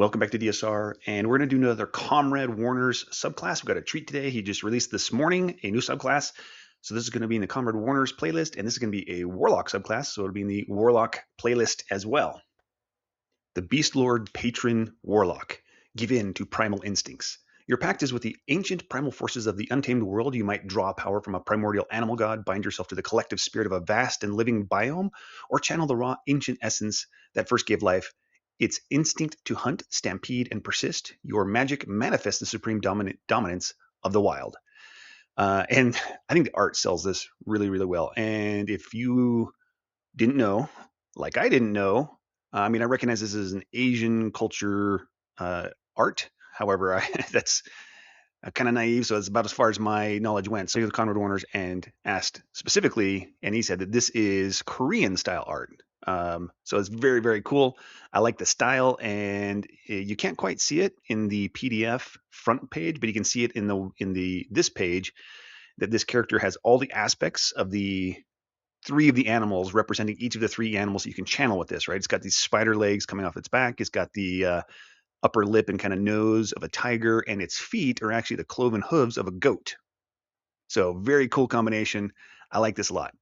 Welcome back to DSR, and we're going to do another Comrade Warner's subclass. We've got a treat today. He just released this morning a new subclass. So this is going to be in the Comrade Warner's playlist, and this is going to be a Warlock subclass, so it'll be in the Warlock playlist as well. The Beastlord Patron Warlock. Give in to primal instincts. Your pact is with the ancient primal forces of the untamed world. You might draw power from a primordial animal god, bind yourself to the collective spirit of a vast and living biome, or channel the raw ancient essence that first gave life. Its instinct to hunt, stampede, and persist. Your magic manifests the supreme dominance of the wild. And I think the art sells this really, really well. And if you didn't know, like I didn't know, I mean, I recognize this as an Asian culture art. However, that's kind of naive, so it's about as far as my knowledge went. So the Conrad Warners and asked specifically, and he said that this is Korean style art. So it's very, very cool. I like the style, and you can't quite see it in the PDF front page, but you can see it in the this page that this character has all the aspects of the three of the animals representing each of the three animals that you can channel with this, right? It's got these spider legs coming off its back. It's got the upper lip and kind of nose of a tiger, and its feet are actually the cloven hooves of a goat. So very cool combination. I like this a lot.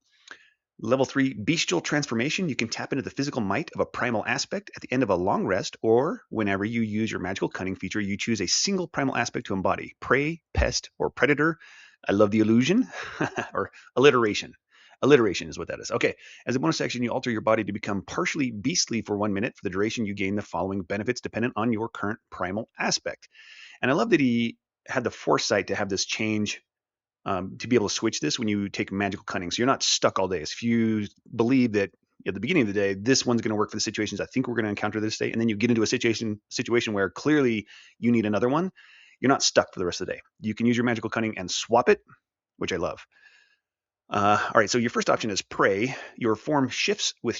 Level 3, Bestial Transformation. You can tap into the physical might of a primal aspect at the end of a long rest, or whenever you use your magical cunning feature, you choose a single primal aspect to embody. Prey, pest, or predator. I love the illusion, or alliteration. Alliteration is what that is. Okay, as a bonus action, you alter your body to become partially beastly for 1 minute. For the duration, you gain the following benefits dependent on your current primal aspect. And I love that he had the foresight to have this change, to be able to switch this when you take magical cunning. So you're not stuck all day. So if you believe that at the beginning of the day, this one's going to work for the situations I think we're going to encounter this day, and then you get into a situation where clearly you need another one, you're not stuck for the rest of the day. You can use your magical cunning and swap it, which I love. All right, so your first option is Prey. Your form shifts with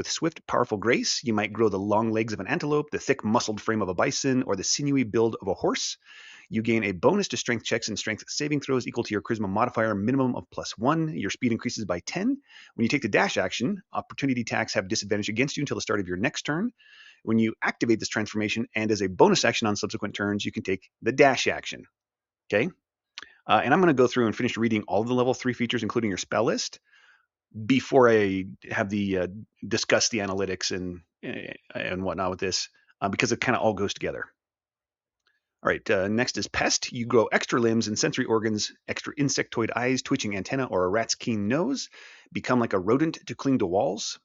swift, powerful grace. You might grow the long legs of an antelope, the thick, muscled frame of a bison, or the sinewy build of a horse. You gain a bonus to strength checks and strength saving throws equal to your charisma modifier minimum of +1. Your speed increases by 10. When you take the dash action, opportunity attacks have disadvantage against you until the start of your next turn. When you activate this transformation and as a bonus action on subsequent turns, you can take the dash action. Okay? And I'm going to go through and finish reading all of the level 3 features, including your spell list, before I have the discuss the analytics and whatnot with this, because it kind of all goes together. All right, next is Pest. You grow extra limbs and sensory organs, extra insectoid eyes, twitching antenna, or a rat's keen nose. Become like a rodent to cling to walls.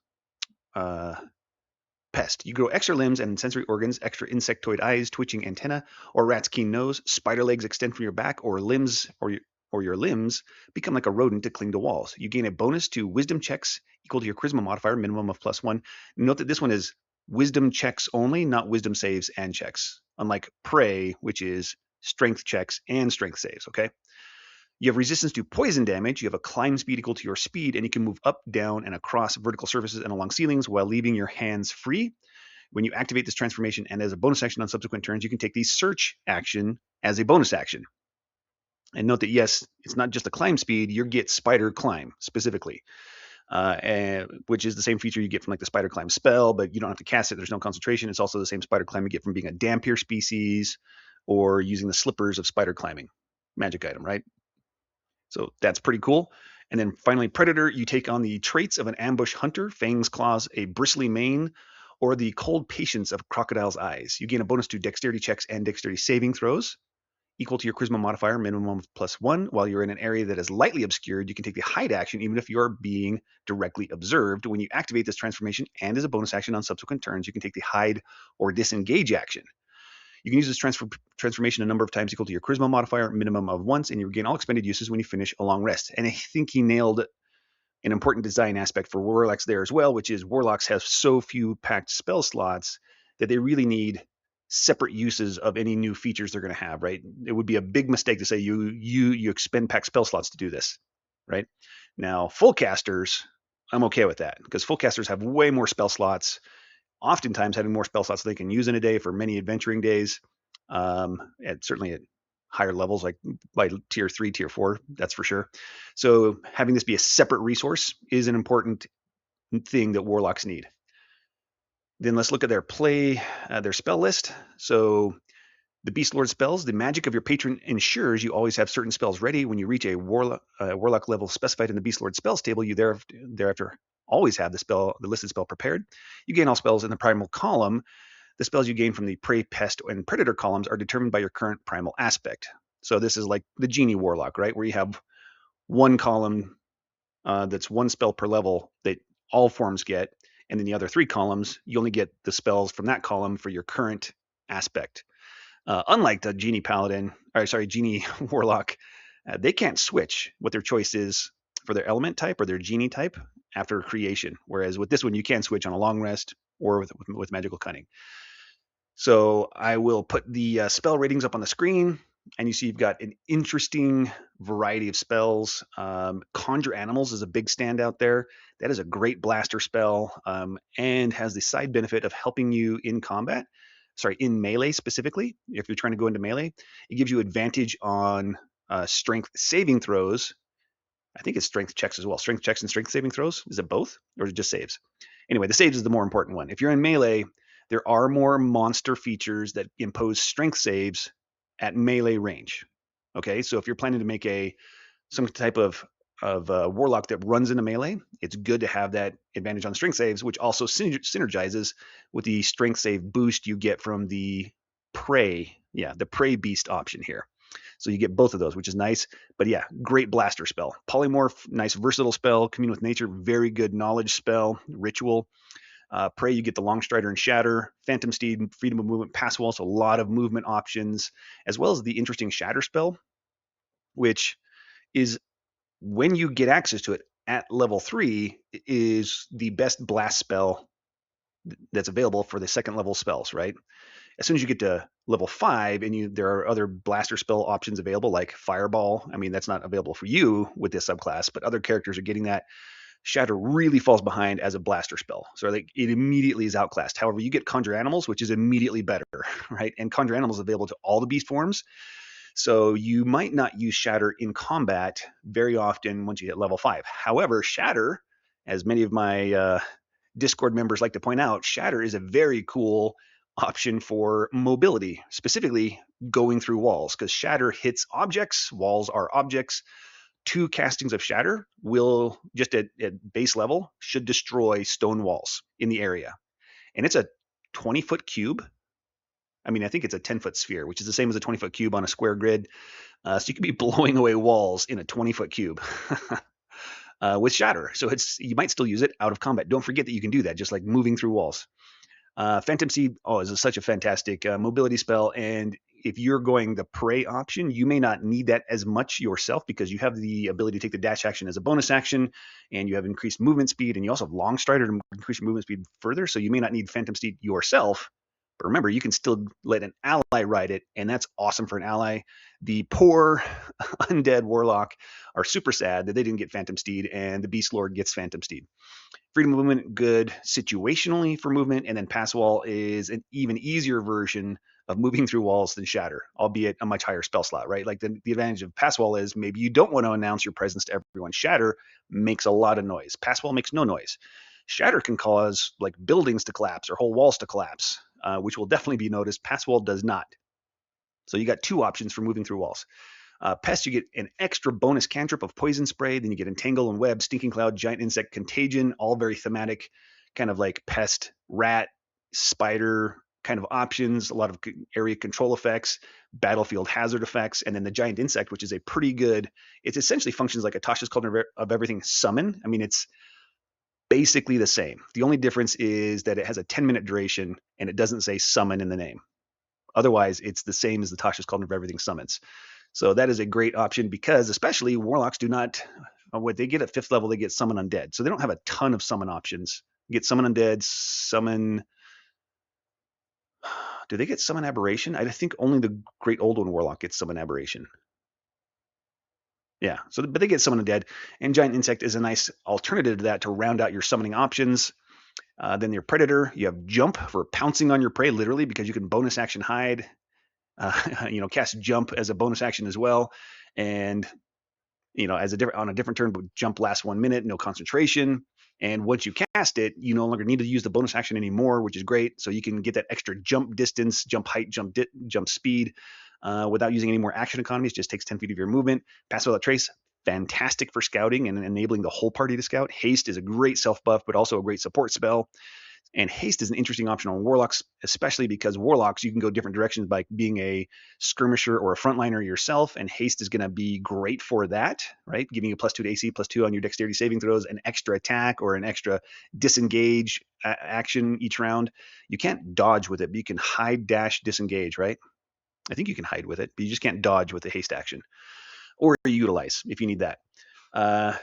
Pest. You grow extra limbs and sensory organs, extra insectoid eyes, twitching antenna, or rat's keen nose. Spider legs extend from your back, or your limbs become like a rodent to cling to walls. You gain a bonus to wisdom checks equal to your charisma modifier, minimum of +1. Note that this one is wisdom checks only, not wisdom saves and checks, unlike Prey, which is strength checks and strength saves, okay? You have resistance to poison damage. You have a climb speed equal to your speed, and you can move up, down, and across vertical surfaces and along ceilings while leaving your hands free. When you activate this transformation and as a bonus action on subsequent turns, you can take the search action as a bonus action. And note that, yes, it's not just a climb speed. You get spider climb specifically, which is the same feature you get from like the spider climb spell, but you don't have to cast it. There's no concentration. It's also the same spider climb you get from being a Dampier species or using the slippers of spider climbing magic item, right? So that's pretty cool. And then finally, Predator, you take on the traits of an ambush hunter, fangs, claws, a bristly mane, or the cold patience of crocodile's eyes. You gain a bonus to dexterity checks and dexterity saving throws, equal to your charisma modifier, minimum of +1. While you're in an area that is lightly obscured, you can take the hide action even if you're being directly observed. When you activate this transformation and as a bonus action on subsequent turns, you can take the hide or disengage action. You can use this transformation a number of times equal to your charisma modifier, minimum of once, and you regain all expended uses when you finish a long rest. And I think he nailed an important design aspect for Warlocks there as well, which is Warlocks have so few packed spell slots that they really need separate uses of any new features they're going to have, right? It would be a big mistake to say you expend packed spell slots to do this, right? Now, full casters, I'm okay with that because full casters have way more spell slots, oftentimes having more spell slots they can use in a day for many adventuring days, certainly at higher levels, like by tier 3, tier 4, that's for sure. So having this be a separate resource is an important thing that Warlocks need. Then let's look at their spell list. So the Beastlord spells, the magic of your patron ensures you always have certain spells ready. When you reach a warlock level specified in the Beastlord spells table, you thereafter always have the listed spell prepared. You gain all spells in the primal column. The spells you gain from the prey, pest, and predator columns are determined by your current primal aspect. So this is like the genie warlock, right? Where you have one column that's one spell per level that all forms get, and then the other three columns, you only get the spells from that column for your current aspect. Unlike the genie warlock, they can't switch what their choice is for their element type or their genie type after creation. Whereas with this one, you can switch on a long rest or with magical cunning. So I will put the spell ratings up on the screen, and you see you've got an interesting variety of spells. Conjure Animals is a big standout there. That is a great blaster spell, and has the side benefit of helping you in combat. Sorry, in melee specifically. If you're trying to go into melee, it gives you advantage on strength saving throws. I think it's strength checks as well. Strength checks and strength saving throws. Is it both, or is it just saves? Anyway, the saves is the more important one. If you're in melee, there are more monster features that impose strength saves at melee range. Okay, so if you're planning to make some type of warlock that runs into melee, it's good to have that advantage on strength saves, which also synergizes with the strength save boost you get from the the prey beast option here. So you get both of those, which is nice. But yeah, great blaster spell. Polymorph, nice versatile spell. Commune with nature, very good knowledge spell. Ritual. Prey, you get the Longstrider and Shatter. Phantom Steed, freedom of movement, pass wall, so a lot of movement options, as well as the interesting Shatter spell, which is, when you get access to it at level 3, is the best blast spell that's available for the second level spells, right? As soon as you get to level 5 and there are other blaster spell options available, like Fireball. I mean, that's not available for you with this subclass, but other characters are getting that. Shatter really falls behind as a blaster spell. So like it immediately is outclassed. However, you get Conjure Animals, which is immediately better, right? And Conjure Animals is available to all the beast forms. So you might not use Shatter in combat very often once you hit level 5. However, Shatter, as many of my Discord members like to point out, Shatter is a very cool option for mobility, specifically going through walls, because Shatter hits objects. Walls are objects. 2 castings of Shatter will, just at base level, should destroy stone walls in the area. And it's a 20-foot cube. I mean, I think it's a 10-foot sphere, which is the same as a 20-foot cube on a square grid. So you could be blowing away walls in a 20-foot cube with Shatter. So you might still use it out of combat. Don't forget that you can do that, just like moving through walls. Phantom Seed, is such a fantastic mobility spell. And if you're going the prey option, you may not need that as much yourself, because you have the ability to take the dash action as a bonus action, and you have increased movement speed, and you also have Longstrider to increase your movement speed further. So you may not need Phantom Seed yourself. But remember, you can still let an ally ride it, and that's awesome for an ally. The poor undead warlock are super sad that they didn't get Phantom Steed, and the Beastlord gets Phantom Steed. Freedom of movement, good situationally for movement, and then pass wall is an even easier version of moving through walls than Shatter, albeit a much higher spell slot, right? Like the advantage of pass wall is maybe you don't want to announce your presence to everyone. Shatter makes a lot of noise. Pass wall makes no noise. Shatter can cause like buildings to collapse or whole walls to collapse, which will definitely be noticed. Pass wall does not. So you got 2 options for moving through walls. Pest, you get an extra bonus cantrip of Poison Spray. Then you get Entangle and Web, Stinking Cloud, Giant Insect, Contagion, all very thematic, kind of like pest, rat, spider kind of options, a lot of area control effects, battlefield hazard effects, and then the Giant Insect, which is a pretty good, it essentially functions like a Tasha's Cauldron of Everything summon. I mean, it's basically the same. The only difference is that it has a 10-minute duration and it doesn't say summon in the name. Otherwise, it's the same as the Tasha's Cauldron of Everything summons. So that is a great option, because especially warlocks do not, what they get at 5th level, they get summon undead. So they don't have a ton of summon options. You get summon undead, summon, do they get summon aberration? I think only the Great Old One warlock gets summon aberration. Yeah, so but they get summon undead, and Giant Insect is a nice alternative to that to round out your summoning options. Then your Predator, you have Jump for pouncing on your prey, literally, because you can bonus action hide. Cast Jump as a bonus action as well, and on a different turn, but Jump lasts 1 minute, no concentration. And once you cast it, you no longer need to use the bonus action anymore, which is great. So you can get that extra jump distance, jump height, jump speed without using any more action economies. Just takes 10 feet of your movement. Pass without trace, fantastic for scouting and enabling the whole party to scout. Haste is a great self buff, but also a great support spell. And haste is an interesting option on warlocks, especially because warlocks, you can go different directions by being a skirmisher or a frontliner yourself. And haste is going to be great for that, right? Giving you +2 to AC, +2 on your dexterity saving throws, an extra attack or an extra disengage action each round. You can't dodge with it, but you can hide, dash, disengage, right? I think you can hide with it, but you just can't dodge with the haste action or utilize if you need that. And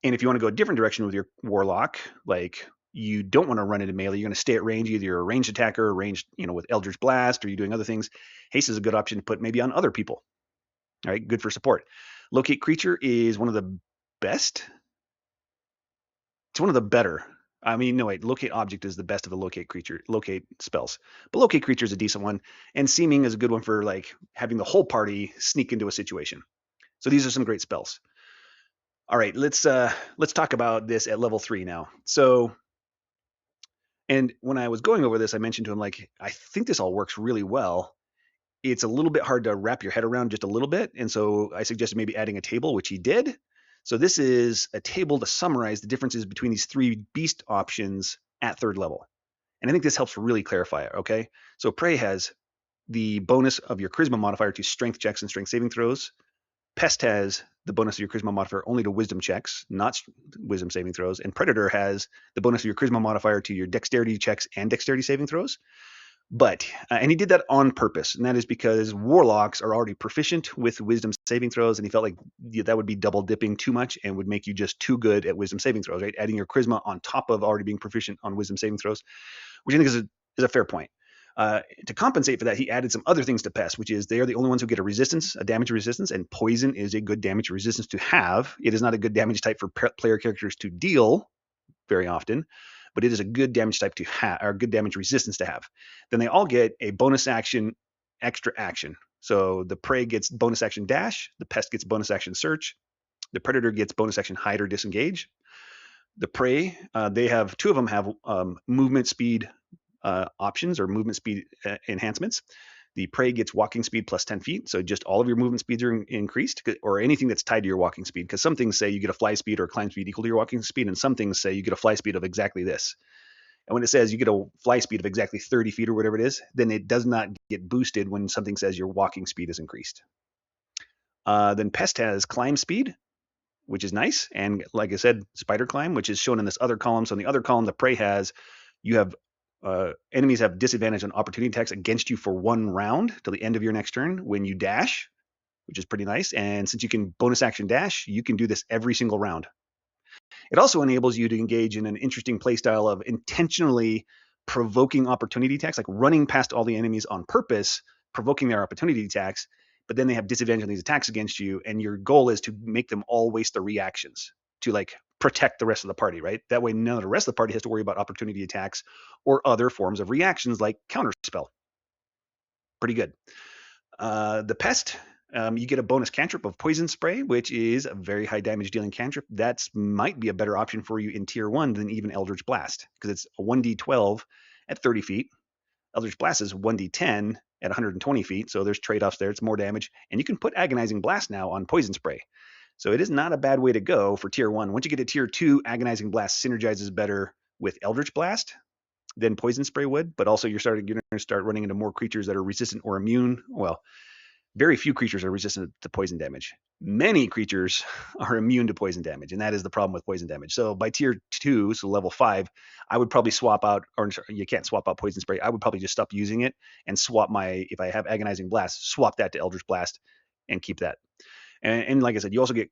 if you want to go a different direction with your warlock, like you don't want to run into melee, you're going to stay at range. Either you're a ranged attacker, ranged, with Eldritch Blast, or you're doing other things. Haste is a good option to put maybe on other people. All right, good for support. Locate Creature is one of the best. It's one of the better. I mean, no, wait. Locate Object is the best of the locate spells. But Locate Creature is a decent one, and Seeming is a good one for like having the whole party sneak into a situation. So these are some great spells. All right, let's talk about this at level 3 now. So, and when I was going over this, I mentioned to him, like, I think this all works really well. It's a little bit hard to wrap your head around, just a little bit. And so I suggested maybe adding a table, which he did. So this is a table to summarize the differences between these 3 beast options at 3rd level. And I think this helps really clarify it, okay? So Prey has the bonus of your charisma modifier to strength checks and strength saving throws. Pest has the bonus of your charisma modifier only to wisdom checks, not wisdom saving throws. And Predator has the bonus of your charisma modifier to your dexterity checks and dexterity saving throws. But, and he did that on purpose. And that is because warlocks are already proficient with wisdom saving throws. And he felt like that would be double dipping too much and would make you just too good at wisdom saving throws, right? Adding your charisma on top of already being proficient on wisdom saving throws, which I think is a fair point. To compensate for that, he added some other things to Pest, which is they are the only ones who get a damage resistance, and poison is a good damage resistance to have. It is not a good damage type for player characters to deal very often, but it is a good damage type to have, or good damage resistance to have. Then they all get a bonus action, extra action. So the Prey gets bonus action dash, the Pest gets bonus action search, the Predator gets bonus action hide or disengage. The Prey, they have 2 of them have movement speed options or movement speed enhancements. The Prey gets walking speed plus 10 feet. So just all of your movement speeds are increased, or anything that's tied to your walking speed. Because some things say you get a fly speed or climb speed equal to your walking speed, and some things say you get a fly speed of exactly this. And when it says you get a fly speed of exactly 30 feet or whatever it is, then it does not get boosted when something says your walking speed is increased. Then Pest has climb speed, which is nice. And like I said, spider climb, which is shown in this other column. So in the other column, the Prey has, you have enemies have disadvantage on opportunity attacks against you for 1 round till the end of your next turn when you dash, which is pretty nice. And since you can bonus action dash, you can do this every single round. It also enables you to engage in an interesting playstyle of intentionally provoking opportunity attacks, like running past all the enemies on purpose, provoking their opportunity attacks, but then they have disadvantage on these attacks against you, and your goal is to make them all waste their reactions to like protect the rest of the party, right? That way none of the rest of the party has to worry about opportunity attacks or other forms of reactions like counterspell. Pretty good. The Pest, you get a bonus cantrip of Poison Spray, which is a very high damage dealing cantrip. That might be a better option for you in tier 1 than even Eldritch Blast, because it's a 1d12 at 30 feet. Eldritch Blast is 1d10 at 120 feet, so there's trade-offs there. It's more damage. And you can put Agonizing Blast now on Poison Spray. So it is not a bad way to go for tier 1. Once you get to tier 2, Agonizing Blast synergizes better with Eldritch Blast than Poison Spray would, but also you're going to start running into more creatures that are resistant or immune. Well, very few creatures are resistant to poison damage. Many creatures are immune to poison damage, and that is the problem with poison damage. So by tier 2, so level 5, I would probably swap out, or you can't swap out Poison Spray. I would probably just stop using it and swap if I have Agonizing Blast, swap that to Eldritch Blast and keep that. And like I said, you also get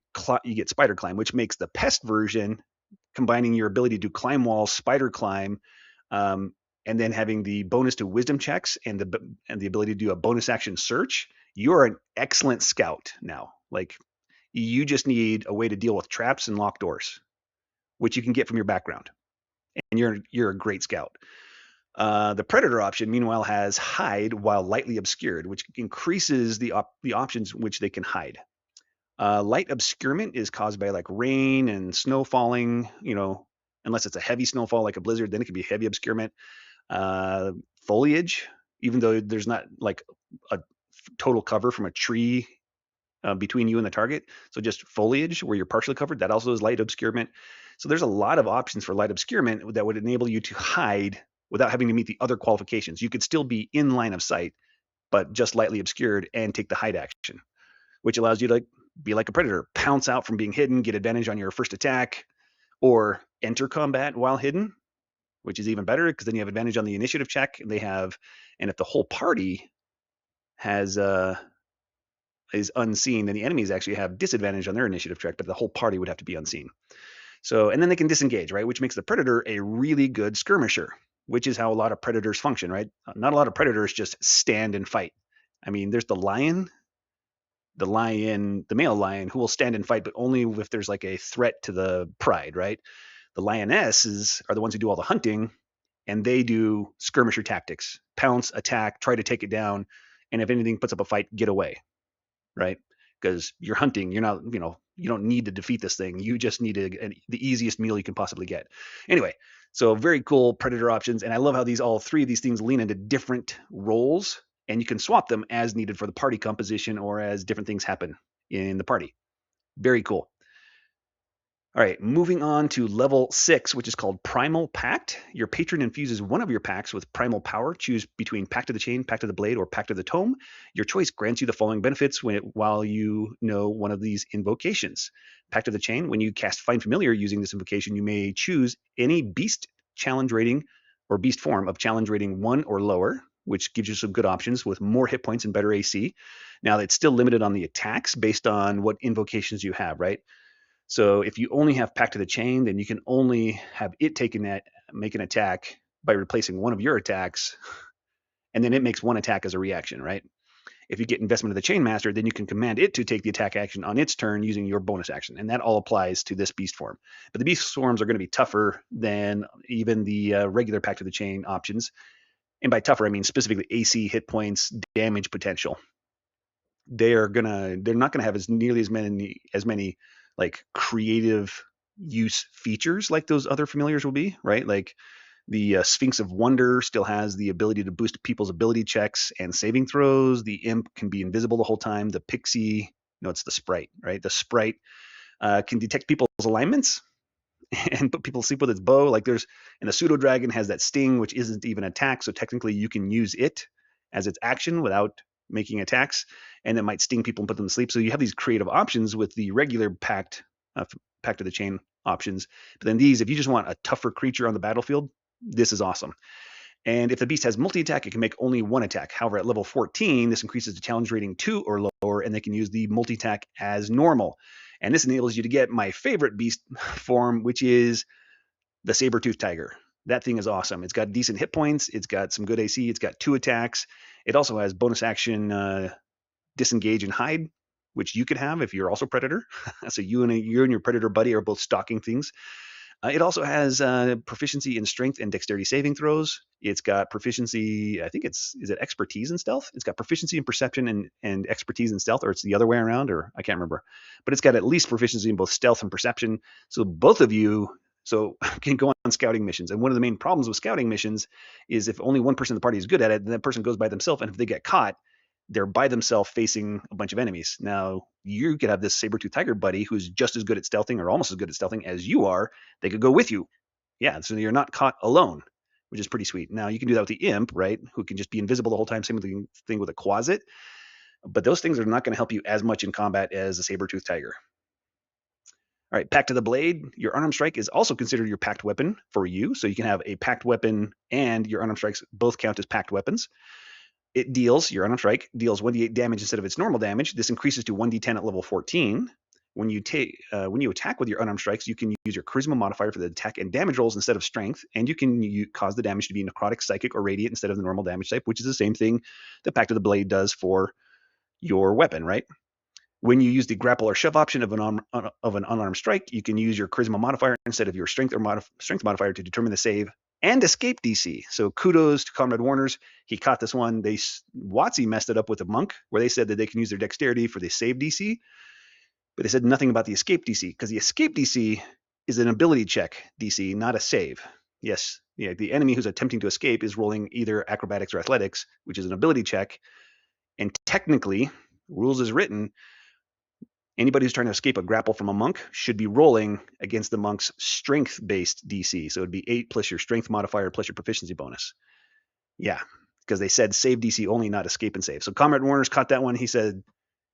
Spider Climb, which makes the Pest version, combining your ability to climb walls, Spider Climb, and then having the bonus to Wisdom checks and the ability to do a bonus action search. You're an excellent scout now. Like, you just need a way to deal with traps and locked doors, which you can get from your background, and you're a great scout. The Predator option, meanwhile, has Hide while lightly obscured, which increases the options which they can hide. Light obscurement is caused by like rain and snow falling, unless it's a heavy snowfall like a blizzard, then it can be heavy obscurement. Foliage, even though there's not like a total cover from a tree between you and the target. So just foliage where you're partially covered, that also is light obscurement. So there's a lot of options for light obscurement that would enable you to hide without having to meet the other qualifications. You could still be in line of sight, but just lightly obscured and take the hide action, which allows you to be like a predator, pounce out from being hidden, get advantage on your first attack, or enter combat while hidden, which is even better because then you have advantage on the initiative check. And if the whole party has is unseen, then the enemies actually have disadvantage on their initiative check, but the whole party would have to be unseen. So, and then they can disengage, right? Which makes the predator a really good skirmisher, which is how a lot of predators function, right? Not a lot of predators just stand and fight. I mean, there's the male lion who will stand and fight, but only if there's like a threat to the pride, right? The lionesses are the ones who do all the hunting, and they do skirmisher tactics: pounce, attack, try to take it down, and if anything puts up a fight, get away, right? Because you're hunting, you're not, you don't need to defeat this thing. You just need the easiest meal you can possibly get. Anyway, so very cool predator options, and I love how all three of these things lean into different roles, and you can swap them as needed for the party composition or as different things happen in the party. Very cool. All right, moving on to level 6, which is called Primal Pact. Your patron infuses one of your packs with primal power. Choose between Pact of the Chain, Pact of the Blade, or Pact of the Tome. Your choice grants you the following benefits while you know one of these invocations. Pact of the Chain, when you cast Find Familiar using this invocation, you may choose any beast challenge rating or beast form of challenge rating 1 or lower, which gives you some good options with more hit points and better AC. Now, it's still limited on the attacks based on what invocations you have, right? So if you only have Pact of the Chain, then you can only have it make an attack by replacing one of your attacks, and then it makes one attack as a reaction, right? If you get Investment of the Chain Master, then you can command it to take the attack action on its turn using your bonus action, and that all applies to this beast form. But the beast forms are going to be tougher than even the regular Pact of the Chain options, and by tougher I mean specifically AC, hit points, damage potential. They're not gonna have nearly as many like creative use features like those other familiars will be, right? Like the Sphinx of Wonder still has the ability to boost people's ability checks and saving throws. The Imp can be invisible the whole time. The Pixie, no, it's the Sprite, right? The Sprite can detect people's alignments and put people to sleep with its bow. And the Pseudo Dragon has that Sting, which isn't even an attack, so technically you can use it as its action without making attacks, and it might sting people and put them to sleep. So you have these creative options with the regular Pact of the Chain options. But then these, if you just want a tougher creature on the battlefield, this is awesome. And if the beast has multi-attack, it can make only one attack. However, at level 14, this increases to challenge rating 2 or lower, and they can use the multi-attack as normal. And this enables you to get my favorite beast form, which is the Saber-Tooth Tiger. That thing is awesome. It's got decent hit points. It's got some good AC. It's got 2 attacks. It also has bonus action disengage and hide, which you could have if you're also predator. So you and your predator buddy are both stalking things. It also has proficiency in strength and dexterity saving throws. It's got proficiency, I think is it expertise and stealth? It's got proficiency in perception and expertise in stealth, or it's the other way around, or I can't remember. But it's got at least proficiency in both stealth and perception. So both of you can go on scouting missions. And one of the main problems with scouting missions is if only one person in the party is good at it, then that person goes by themselves. And if they get caught, they're by themselves facing a bunch of enemies. Now, you could have this Saber-Tooth Tiger buddy who's just as good at stealthing or almost as good at stealthing as you are. They could go with you. Yeah, so you're not caught alone, which is pretty sweet. Now, you can do that with the Imp, right, who can just be invisible the whole time. Same thing with a Quasit. But those things are not going to help you as much in combat as a Saber-Tooth Tiger. All right, Pact of the Blade. Your unarmed strike is also considered your packed weapon for you. So you can have a packed weapon and your unarmed strikes both count as packed weapons. Your unarmed strike deals 1d8 damage instead of its normal damage. This increases to 1d10 at level 14. When you attack with your unarmed strikes, you can use your charisma modifier for the attack and damage rolls instead of strength, and you can cause the damage to be necrotic, psychic, or radiant instead of the normal damage type, which is the same thing the Pact of the Blade does for your weapon, right? When you use the grapple or shove option of an unarmed strike, you can use your charisma modifier instead of your strength modifier to determine the save and escape DC. So kudos to Comrade Warners. He caught this one. WotC messed it up with a monk where they said that they can use their dexterity for the save DC, but they said nothing about the escape DC, because the escape DC is an ability check DC, not a save. Yes, yeah, the enemy who's attempting to escape is rolling either acrobatics or athletics, which is an ability check. And technically, rules as written, anybody who's trying to escape a grapple from a monk should be rolling against the monk's strength-based DC. So it'd be 8 plus your strength modifier plus your proficiency bonus. Yeah, because they said save DC only, not escape and save. So Comrade Warner's caught that one. He said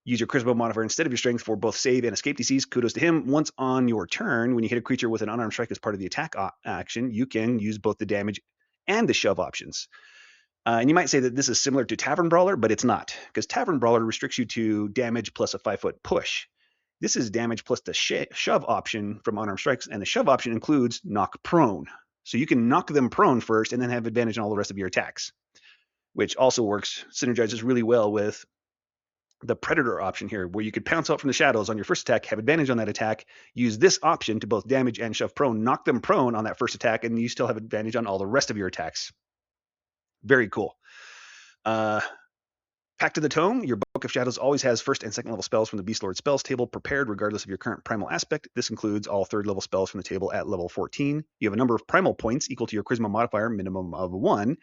use your charisma modifier instead of your strength for both save and escape DCs. Kudos to him. Once on your turn, when you hit a creature with an unarmed strike as part of the attack action, you can use both the damage and the shove options. And you might say that this is similar to Tavern Brawler, but it's not, because Tavern Brawler restricts you to damage plus a 5-foot push. This is damage plus the shove option from unarmed strikes, and the shove option includes knock prone. So you can knock them prone first and then have advantage on all the rest of your attacks, which also synergizes really well with the Predator option here, where you could pounce out from the shadows on your first attack, have advantage on that attack, use this option to both damage and shove prone, knock them prone on that first attack, and you still have advantage on all the rest of your attacks. Very cool. Pact of the Tome, your Book of Shadows always has first and second level spells from the Beastlord spells table prepared regardless of your current primal aspect. This includes all third level spells from the table at level 14. You have a number of primal points equal to your charisma modifier, minimum of 1.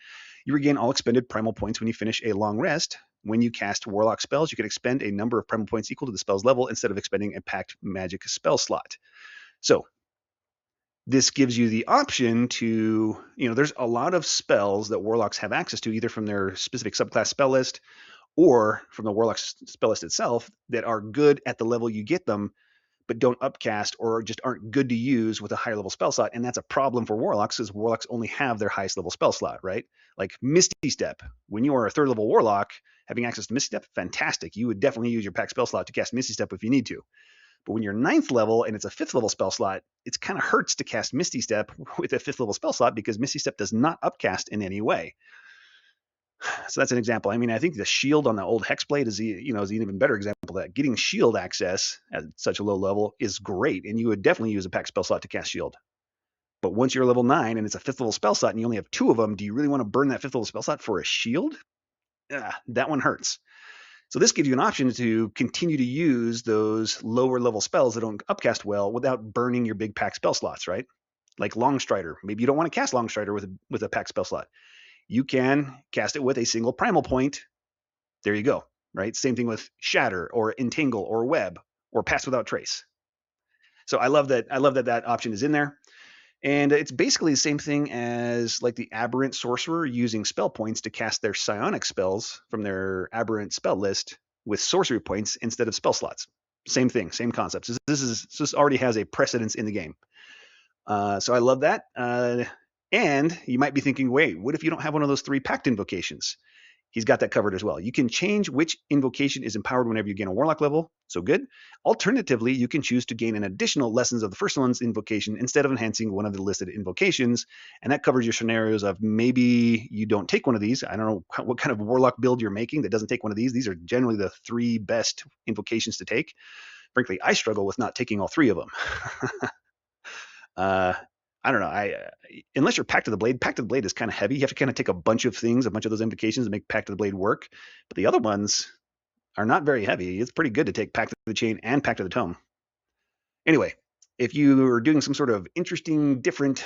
You regain all expended primal points when you finish a long rest. When you cast Warlock spells, you can expend a number of primal points equal to the spell's level instead of expending a packed magic spell slot. So this gives you the option to, there's a lot of spells that Warlocks have access to, either from their specific subclass spell list or from the Warlock spell list itself, that are good at the level you get them, but don't upcast or just aren't good to use with a higher level spell slot. And that's a problem for Warlocks, because Warlocks only have their highest level spell slot, right? Like Misty Step. When you are a third level Warlock, having access to Misty Step, fantastic. You would definitely use your pack spell slot to cast Misty Step if you need to. But when you're 9th level and it's a 5th level spell slot, it kind of hurts to cast Misty Step with a 5th level spell slot, because Misty Step does not upcast in any way. So that's an example. I mean, I think the shield on the old Hexblade is an even better example of that. Getting shield access at such a low level is great, and you would definitely use a pack spell slot to cast shield. But once you're level 9 and it's a 5th level spell slot and you only have 2 of them, do you really want to burn that 5th level spell slot for a shield? That one hurts. So this gives you an option to continue to use those lower level spells that don't upcast well without burning your big pack spell slots, right? Like Longstrider. Maybe you don't want to cast Longstrider with a pack spell slot. You can cast it with a single primal point. There you go, right? Same thing with Shatter or Entangle or Web or Pass Without Trace. So I love that that option is in there. And it's basically the same thing as like the Aberrant Sorcerer using spell points to cast their psionic spells from their Aberrant spell list with sorcery points instead of spell slots. Same thing, same concept. So this already has a precedence in the game. So I love that. And you might be thinking, wait, what if you don't have one of those 3 pact invocations? He's got that covered as well. You can change which invocation is empowered whenever you gain a Warlock level. So good. Alternatively, you can choose to gain an additional Lessons of the First One's invocation instead of enhancing one of the listed invocations. And that covers your scenarios of maybe you don't take one of these. I don't know what kind of Warlock build you're making that doesn't take one of these. These are generally the 3 best invocations to take. Frankly, I struggle with not taking all 3 of them. I don't know. Unless you're Pact of the Blade is kind of heavy. You have to kind of take a bunch of things, a bunch of those invocations to make Pact of the Blade work. But the other ones are not very heavy. It's pretty good to take Pact of the Chain and Pact of the Tome. Anyway, if you are doing some sort of interesting, different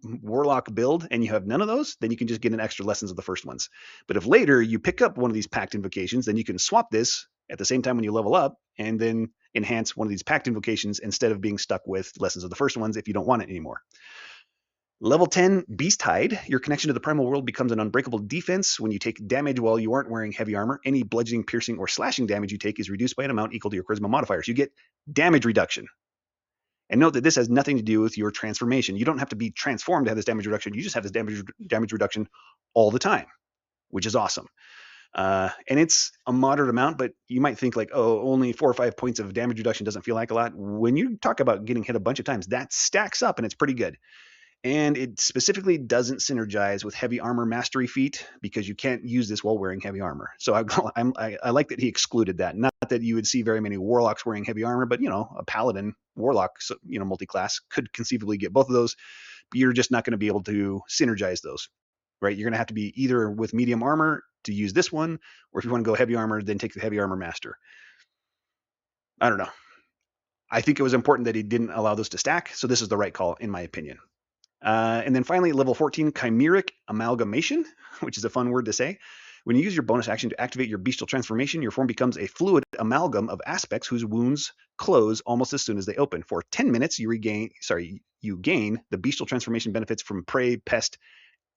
Warlock build and you have none of those, then you can just get an extra Lessons of the First Ones. But if later you pick up one of these Pact invocations, then you can swap this at the same time when you level up and then enhance one of these Pact invocations instead of being stuck with Lessons of the First Ones if you don't want it anymore. Level 10, Beast Hide. Your connection to the primal world becomes an unbreakable defense. When you take damage while you aren't wearing heavy armor, any bludgeoning, piercing, or slashing damage you take is reduced by an amount equal to your charisma modifier. So you get damage reduction. And note that this has nothing to do with your transformation. You don't have to be transformed to have this damage reduction. You just have this damage reduction all the time, which is awesome. And it's a moderate amount, but you might think like, oh, only 4 or 5 points of damage reduction doesn't feel like a lot. When you talk about getting hit a bunch of times, that stacks up and it's pretty good. And it specifically doesn't synergize with heavy armor mastery feat because you can't use this while wearing heavy armor. So I like that he excluded that. Not that you would see very many Warlocks wearing heavy armor, but a Paladin Warlock, multi-class could conceivably get both of those. But you're just not going to be able to synergize those, right? You're going to have to be either with medium armor to use this one, or if you want to go heavy armor, then take the heavy armor master. I don't know. I think it was important that he didn't allow those to stack, so this is the right call, in my opinion. And then finally, level 14, Chimeric Amalgamation, which is a fun word to say. When you use your bonus action to activate your bestial transformation, your form becomes a fluid amalgam of aspects whose wounds close almost as soon as they open. For 10 minutes, you gain the bestial transformation benefits from prey, pest,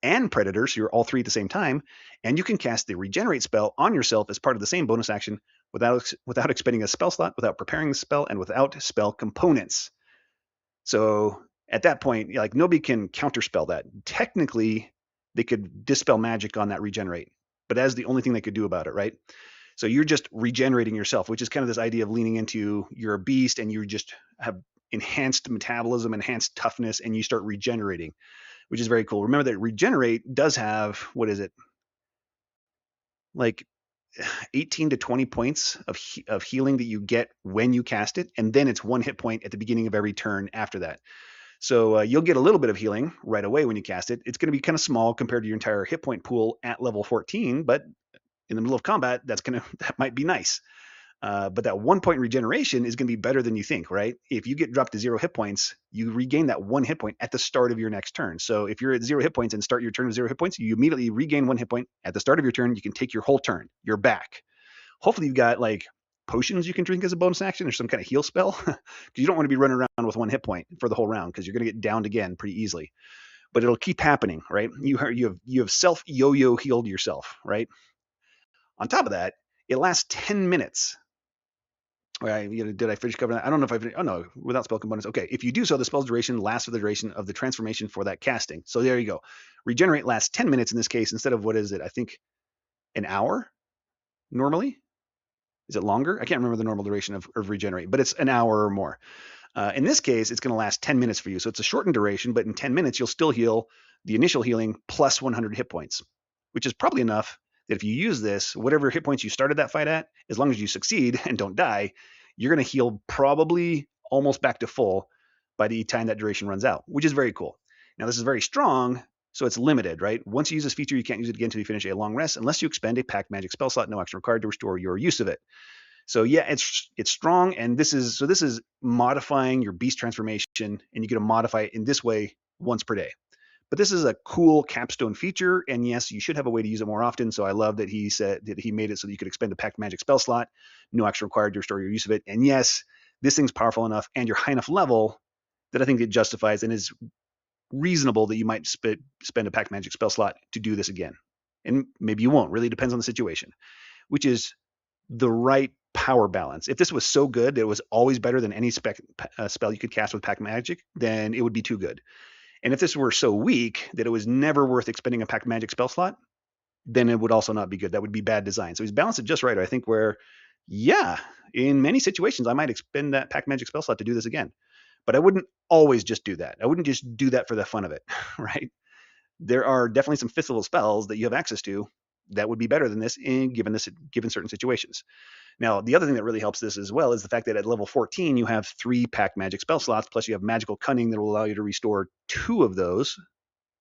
and predator, so you're all three at the same time, and you can cast the regenerate spell on yourself as part of the same bonus action without expending a spell slot, without preparing the spell, and without spell components. So at that point, like nobody can counterspell that. Technically, they could dispel magic on that regenerate, but that's the only thing they could do about it, right? So you're just regenerating yourself, which is kind of this idea of leaning into you're a beast and you just have enhanced metabolism, enhanced toughness, and you start regenerating, which is very cool. Remember that regenerate does have, what is it? Like 18 to 20 points of healing that you get when you cast it, and then it's 1 hit point at the beginning of every turn after that. So you'll get a little bit of healing right away when you cast it. It's going to be kind of small compared to your entire hit point pool at level 14, but in the middle of combat, that might be nice. But that 1 point regeneration is going to be better than you think, right? If you get dropped to 0 hit points, you regain that 1 hit point at the start of your next turn. So if you're at 0 hit points and start your turn with 0 hit points, you immediately regain 1 hit point at the start of your turn. You can take your whole turn. You're back. Hopefully you've got like potions you can drink as a bonus action or some kind of heal spell, because you don't want to be running around with 1 hit point for the whole round, because you're going to get downed again pretty easily. But it'll keep happening, right? You have self yo-yo healed yourself, right? On top of that, it lasts 10 minutes. Did I finish covering that? I don't know if I finished. Oh no, without spell components. Okay, if you do so, the spell's duration lasts for the duration of the transformation for that casting. So there you go. Regenerate lasts 10 minutes in this case instead of, what is it? I think an hour normally. Is it longer? I can't remember the normal duration of regenerate, but it's an hour or more. In this case, it's going to last 10 minutes for you. So it's a shortened duration, but in 10 minutes, you'll still heal the initial healing plus 100 hit points, which is probably enough that if you use this, whatever hit points you started that fight at, as long as you succeed and don't die, you're going to heal probably almost back to full by the time that duration runs out, which is very cool. Now, this is very strong, so it's limited, right? Once you use this feature, you can't use it again until you finish a long rest unless you expend a pack magic spell slot, no action required to restore your use of it. So yeah, it's strong, and this is modifying your beast transformation, and you get to modify it in this way once per day. But this is a cool capstone feature, and yes, you should have a way to use it more often. So I love that he said that he made it so that you could expend a pack magic spell slot, no action required to restore your use of it. And yes, this thing's powerful enough, and you're high enough level that I think it justifies and is reasonable that you might spend a pack magic spell slot to do this again. And maybe you won't. Really depends on the situation, which is the right power balance. If this was so good that it was always better than any spell you could cast with pack magic, then it would be too good. And if this were so weak that it was never worth expending a pack magic spell slot, then it would also not be good. That would be bad design. So he's balanced it just right, I think, where, yeah, in many situations, I might expend that pack magic spell slot to do this again. But I wouldn't always just do that. I wouldn't just do that for the fun of it, right? There are definitely some fifth level spells that you have access to that would be better than this given certain situations. Now, the other thing that really helps this as well is the fact that at level 14, you have 3 pack magic spell slots, plus you have magical cunning that will allow you to restore 2 of those.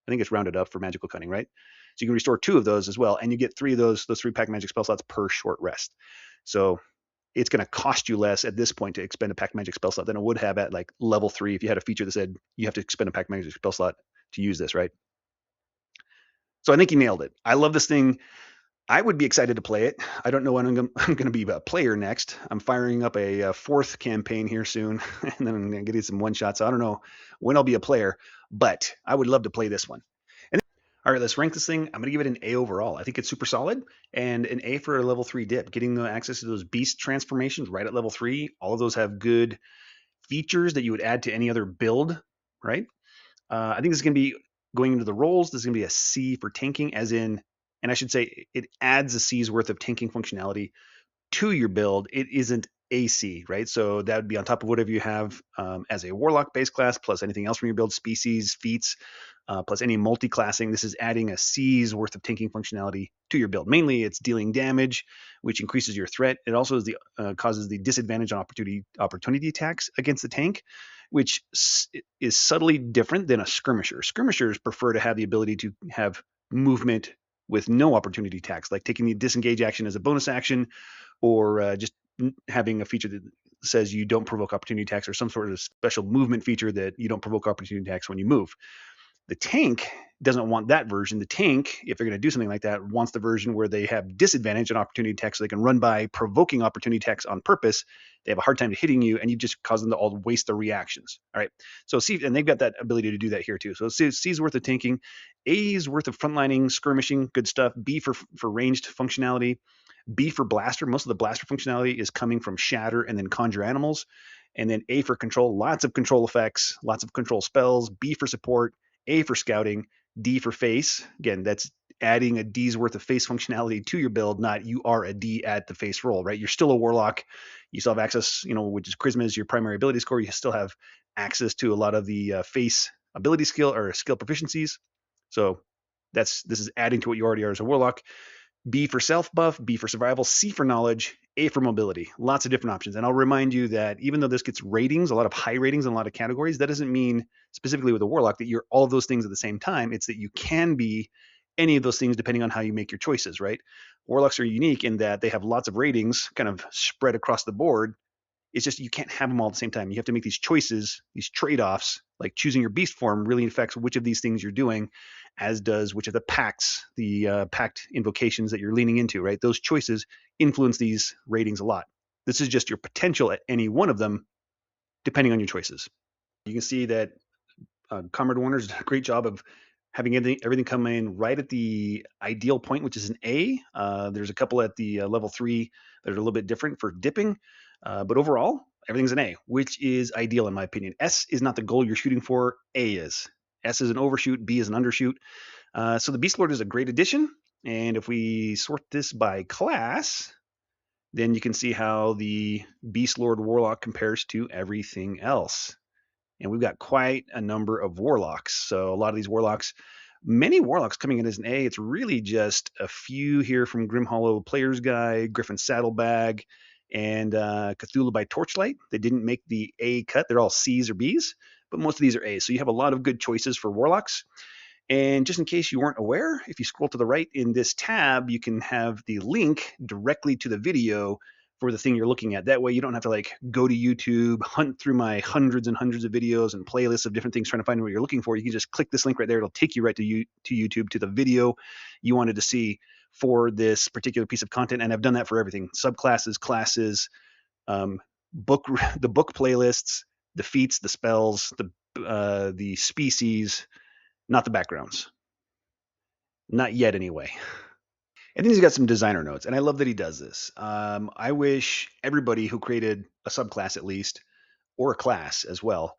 I think it's rounded up for magical cunning, right? So you can restore 2 of those as well, and you get 3 of those 3 pack magic spell slots per short rest. So it's going to cost you less at this point to expend a pack magic spell slot than it would have at like level 3 if you had a feature that said you have to expend a pack magic spell slot to use this, right? So I think he nailed it. I love this thing. I would be excited to play it. I don't know when I'm going to be a player next. I'm firing up a 4th campaign here soon, and then I'm going to get some one-shots. So I don't know when I'll be a player, but I would love to play this one. All right, let's rank this thing. I'm going to give it an A overall. I think it's super solid, and an A for a level 3 dip. Getting the access to those beast transformations right at level 3. All of those have good features that you would add to any other build, right? I think this is going to be going into the roles. This is going to be a C for tanking, as in, and I should say it adds a C's worth of tanking functionality to your build. It isn't AC, right? So that would be on top of whatever you have as a Warlock base class, plus anything else from your build, species, feats, plus any multi-classing. This is adding a C's worth of tanking functionality to your build. Mainly, it's dealing damage, which increases your threat. It also is causes the disadvantage on opportunity attacks against the tank, which is subtly different than a skirmisher. Skirmishers prefer to have the ability to have movement with no opportunity attacks, like taking the disengage action as a bonus action, or just having a feature that says you don't provoke opportunity attacks, or some sort of special movement feature that you don't provoke opportunity attacks when you move. The tank doesn't want that version. The tank, if they're going to do something like that, wants the version where they have disadvantage on opportunity attacks, so they can run by provoking opportunity attacks on purpose. They have a hard time hitting you, and you just cause them to all waste their reactions. All right. So C, and they've got that ability to do that here too. So C's worth of tanking, A's worth of frontlining, skirmishing, good stuff. B for ranged functionality. B for blaster. Most of the blaster functionality is coming from shatter and then conjure animals. And then A for control, lots of control effects, lots of control spells. B for support, A for scouting, D for face. Again, that's adding a D's worth of face functionality to your build, not you are a D at the face roll, right? You're still a warlock. You still have access, which is charisma is your primary ability score. You still have access to a lot of the face ability skill or skill proficiencies. So this is adding to what you already are as a warlock. B for self buff, B for survival, C for knowledge, A for mobility. Lots of different options. And I'll remind you that even though this gets ratings, a lot of high ratings in a lot of categories, that doesn't mean specifically with a warlock that you're all of those things at the same time. It's that you can be any of those things depending on how you make your choices, right? Warlocks are unique in that they have lots of ratings kind of spread across the board. It's just you can't have them all at the same time. You have to make these choices, these trade-offs, like choosing your beast form really affects which of these things you're doing, as does which of the pacts, the pact invocations that you're leaning into, right? Those choices influence these ratings a lot. This is just your potential at any one of them, depending on your choices. You can see that Comrade Warner's done a great job of having everything come in right at the ideal point, which is an A. There's a couple at the level 3 that are a little bit different for dipping. But overall, everything's an A, which is ideal in my opinion. S is not the goal you're shooting for. A is. S is an overshoot. B is an undershoot. So the Beastlord is a great addition. And if we sort this by class, then you can see how the Beastlord Warlock compares to everything else. And we've got quite a number of Warlocks. So a lot of these Warlocks, many Warlocks coming in as an A. It's really just a few here from Grim Hollow Player's Guide, Griffin Saddlebag, and Cthulhu by Torchlight. They didn't make the A cut. They're all C's or B's, but most of these are A's. So you have a lot of good choices for Warlocks. And just in case you weren't aware, if you scroll to the right in this tab, you can have the link directly to the video for the thing you're looking at. That way you don't have to like go to YouTube, hunt through my hundreds and hundreds of videos and playlists of different things trying to find what you're looking for. You can just click this link right there. It'll take you right to YouTube, to the video you wanted to see for this particular piece of content. And I've done that for everything: subclasses, classes, the book playlists, the feats, the spells, the species, not the backgrounds. Not yet, anyway. And then he's got some designer notes, and I love that he does this. I wish everybody who created a subclass, at least, or a class as well,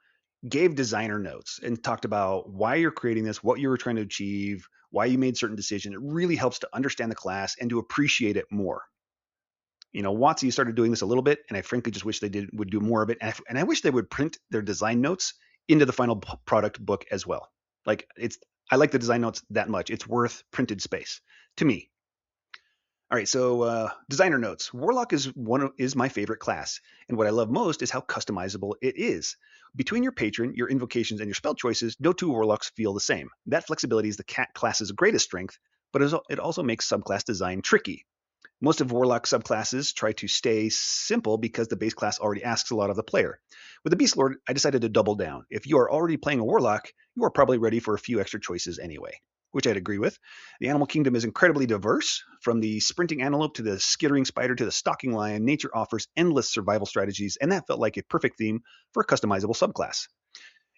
gave designer notes and talked about why you're creating this, what you were trying to achieve, why you made certain decisions. It really helps to understand the class and to appreciate it more. WotC started doing this a little bit, and I frankly just wish they would do more of it. And I wish they would print their design notes into the final product book as well. I like the design notes that much. It's worth printed space to me. All right, so designer notes. Warlock is my favorite class, and what I love most is how customizable it is. Between your patron, your invocations, and your spell choices, no two Warlocks feel the same. That flexibility is the class's greatest strength, but it also makes subclass design tricky. Most of Warlock subclasses try to stay simple because the base class already asks a lot of the player. With the Beastlord, I decided to double down. If you are already playing a Warlock, you are probably ready for a few extra choices anyway, which I'd agree with. The animal kingdom is incredibly diverse. From the sprinting antelope to the skittering spider to the stalking lion, nature offers endless survival strategies, and that felt like a perfect theme for a customizable subclass.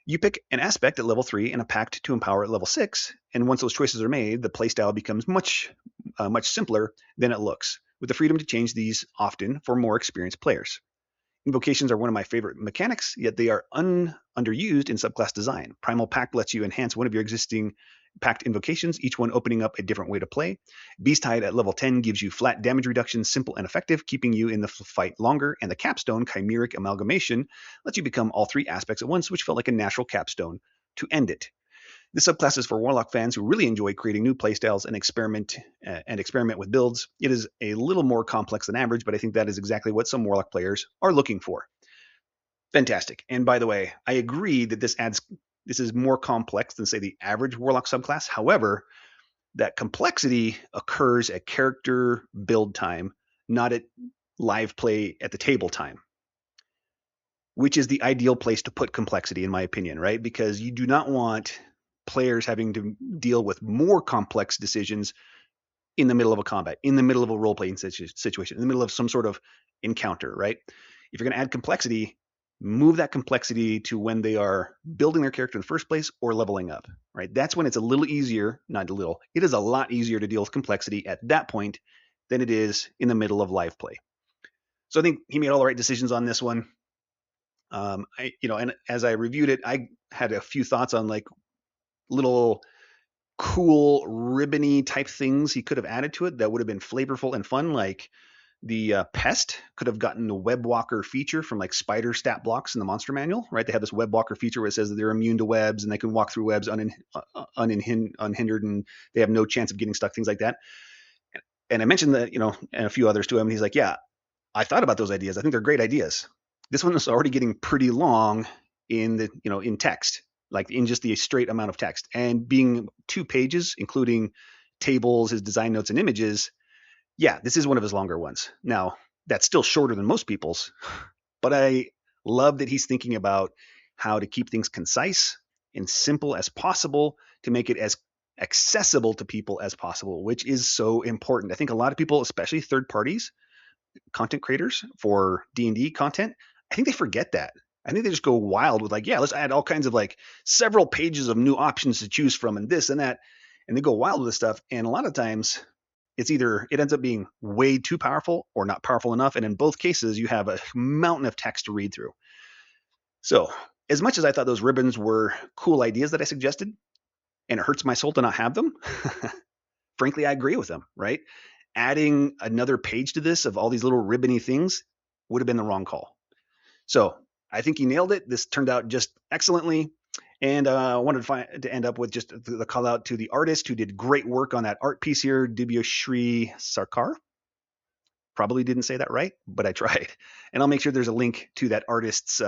You pick an aspect at level 3 and a pact to empower at level 6, and once those choices are made, the playstyle becomes much simpler than it looks, with the freedom to change these often for more experienced players. Invocations are one of my favorite mechanics, yet they are underused in subclass design. Primal Pact lets you enhance one of your existing pact invocations, each one opening up a different way to play. Beast Hide at level 10 gives you flat damage reduction, simple and effective, keeping you in the fight longer, and the Capstone, Chimeric Amalgamation, lets you become all 3 aspects at once, which felt like a natural capstone to end it. This subclass is for Warlock fans who really enjoy creating new playstyles and experiment with builds. It is a little more complex than average, but I think that is exactly what some Warlock players are looking for. Fantastic. And by the way, I agree that this is more complex than, say, the average Warlock subclass. However, that complexity occurs at character build time, not at live play at the table time. which is the ideal place to put complexity, in my opinion, right? Because you do not want players having to deal with more complex decisions in the middle of a combat, in the middle of a role-playing situation, in the middle of some sort of encounter, right? If you're going to add complexity, move that complexity to when they are building their character in the first place or leveling up, right? That's when it's a little easier, not a little, it is a lot easier to deal with complexity at that point than it is in the middle of live play. So I think he made all the right decisions on this one. And as I reviewed it, I had a few thoughts on like little cool ribbony type things he could have added to it that would have been flavorful and fun. Like the pest could have gotten the web walker feature from like spider stat blocks in the monster manual, right? They have this web walker feature where it says that they're immune to webs and they can walk through webs unhindered and they have no chance of getting stuck, things like that. And I mentioned that, and a few others to him. And he's like, yeah, I thought about those ideas. I think they're great ideas. This one is already getting pretty long in text, like in just the straight amount of text, and being 2 pages, including tables, his design notes, and images. Yeah, this is one of his longer ones. Now, that's still shorter than most people's, but I love that he's thinking about how to keep things concise and simple as possible to make it as accessible to people as possible, which is so important. I think a lot of people, especially third parties, content creators for D&D content, I think they forget that. I think they just go wild with like, yeah, let's add all kinds of like several pages of new options to choose from and this and that. And they go wild with this stuff. And a lot of times it's either it ends up being way too powerful or not powerful enough. And in both cases, you have a mountain of text to read through. So as much as I thought those ribbons were cool ideas that I suggested, and it hurts my soul to not have them, frankly, I agree with them, right? Adding another page to this of all these little ribbony things would have been the wrong call. So I think he nailed it. This turned out just excellently. And I wanted to end up with just the call out to the artist who did great work on that art piece here, Dibyoshree Sarkar. Probably didn't say that right, but I tried. And I'll make sure there's a link to that artist's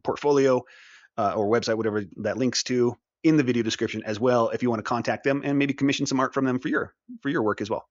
portfolio or website, whatever that links to, in the video description as well, if you want to contact them and maybe commission some art from them for your work as well.